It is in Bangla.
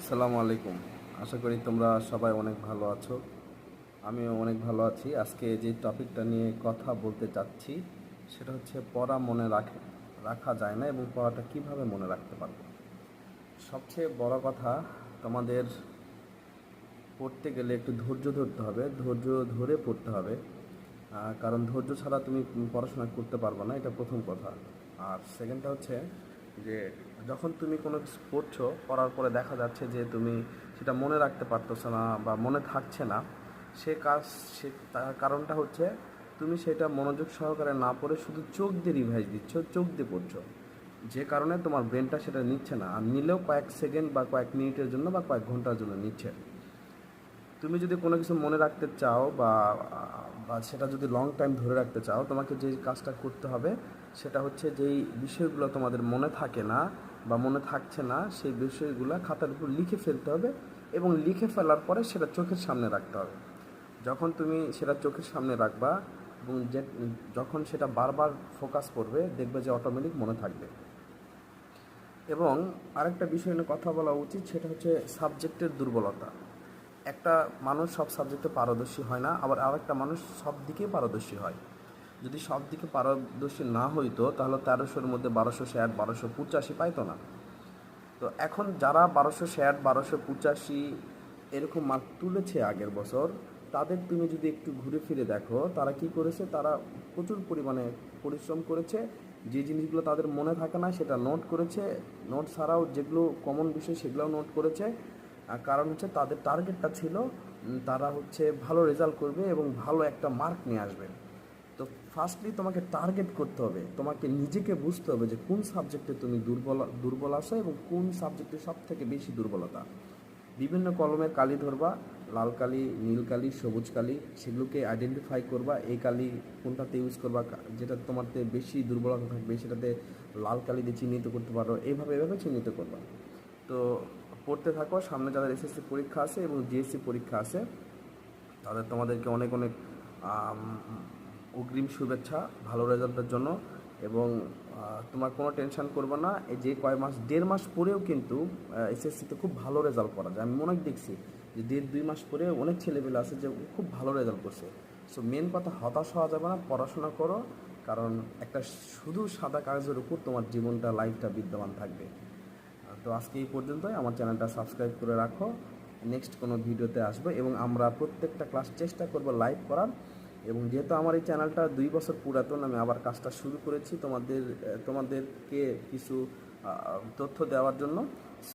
আসসালামু আলাইকুম। আশা করি তোমরা সবাই অনেক ভালো আছো। আমিও অনেক ভালো আছি। আজকে যে টপিকটা নিয়ে কথা বলতে চাচ্ছি সেটা হচ্ছে পড়া মনে রাখা যায় না এবং পড়াটা কিভাবে মনে রাখতে পারবো। সবচেয়ে বড় কথা, তোমাদের পড়তে গেলে একটু ধৈর্য ধরতে হবে, ধৈর্য ধরে পড়তে হবে। কারণ ধৈর্য ছাড়া তুমি পড়াশোনা করতে পারবে না, এটা প্রথম কথা। আর সেকেন্ডটা হচ্ছে যে যখন তুমি কোনো কিছু পড়ছো, পড়ার পরে দেখা যাচ্ছে যে তুমি সেটা মনে রাখতে পারতেছো না বা মনে থাকছে না, সে কাজ সে তার কারণটা হচ্ছে তুমি সেটা মনোযোগ সহকারে না পড়ে শুধু চোখ দিয়ে রিভাইজ দিচ্ছ, চোখ দিয়ে পড়ছো, যে কারণে তোমার ব্রেনটা সেটা নিচ্ছে না। আর নিলেও কয়েক সেকেন্ড বা কয়েক মিনিটের জন্য বা কয়েক ঘন্টার জন্য নিচ্ছে। তুমি যদি কোনো কিছু মনে রাখতে চাও বা বা সেটা যদি লং টাইম ধরে রাখতে চাও, তোমাকে যে কাজটা করতে হবে সেটা হচ্ছে যেই বিষয়গুলো তোমাদের মনে থাকে না বা মনে থাকছে না, সেই বিষয়গুলো খাতার উপর লিখে ফেলতে হবে এবং লিখে ফেলার পরে সেটা চোখের সামনে রাখতে হবে। যখন তুমি সেটা চোখের সামনে রাখবা এবং যখন সেটা বারবার ফোকাস করবে, দেখবে যে অটোমেটিক মনে থাকবে। এবং আরেকটা বিষয় নিয়ে কথা বলা উচিত, সেটা হচ্ছে সাবজেক্টের দুর্বলতা। একটা মানুষ সব সাবজেক্টে পারদর্শী হয় না, আবার আরেকটা মানুষ সব দিকে পারদর্শী হয়। যদি সব দিকে পারদর্শী না হইতো তাহলে 1300-র মধ্যে 1260, 1285 পাইতো না। তো এখন যারা 1260, 1285 এরকম মার্ক তুলেছে আগের বছর, তাদের তুমি যদি একটু ঘুরে ফিরে দেখো তারা কি করেছে। তারা প্রচুর পরিমাণে পরিশ্রম করেছে। যে জিনিসগুলো তাদের মনে থাকে না সেটা নোট করেছে, নোট ছাড়াও যেগুলো কমন বিষয় সেগুলোও নোট করেছে। কারণ হচ্ছে তাদের টার্গেটটা ছিল তারা হচ্ছে ভালো রেজাল্ট করবে এবং ভালো একটা মার্ক নিয়ে আসবে। তো ফার্স্টলি তোমাকে টার্গেট করতে হবে, তোমাকে নিজেকে বুঝতে হবে যে কোন সাবজেক্টে তুমি দুর্বল আছো এবং কোন সাবজেক্টে সব থেকে বেশি দুর্বলতা। বিভিন্ন কলমের কালি ধরবা, লাল কালি, নীল কালি, সবুজ কালি, সেগুলোকে আইডেন্টিফাই করবা। এই কালি কোনটাতে ইউজ করবা, যেটা তোমারতে বেশি দুর্বলতা থাকবে সেটাতে লাল কালি দিয়ে চিহ্নিত করতে পারো। এভাবে চিহ্নিত করবা। তো পড়তে থাকো। সামনে যাদের এসএসসি পরীক্ষা আছে এবং জিএসসি পরীক্ষা আছে, তোমাদেরকে অনেক অনেক অগ্রিম শুভেচ্ছা ভালো রেজাল্টের জন্য। এবং তোমার কোনো টেনশন করবে না। এই যে কয় মাস, 1.5 মাস পরেও কিন্তু এসএসসিতে খুব ভালো রেজাল্ট করা যায়। আমি অনেক দেখছি যে 1.5-2 মাস পরে অনেক ছেলেপেলে আছে যে খুব ভালো রেজাল্ট করছে। সো মেন কথা, হতাশ হওয়া যাবে না, পড়াশোনা করো। কারণ একটা শুধু সাদা কাগজের উপর তোমার জীবনটা, লাইফটা বিদ্যমান থাকবে। তো আজকে এই পর্যন্তই। আমার চ্যানেলটা সাবস্ক্রাইব করে রাখো। নেক্সট কোনো ভিডিওতে আসবো এবং আমরা প্রত্যেকটা ক্লাস চেষ্টা করব লাইভ করার। এবং যেহেতু আমার এই চ্যানেলটা 2 বছর পুরাতন, আমি আবার কাজটা শুরু করেছি তোমাদেরকে কিছু তথ্য দেওয়ার জন্য।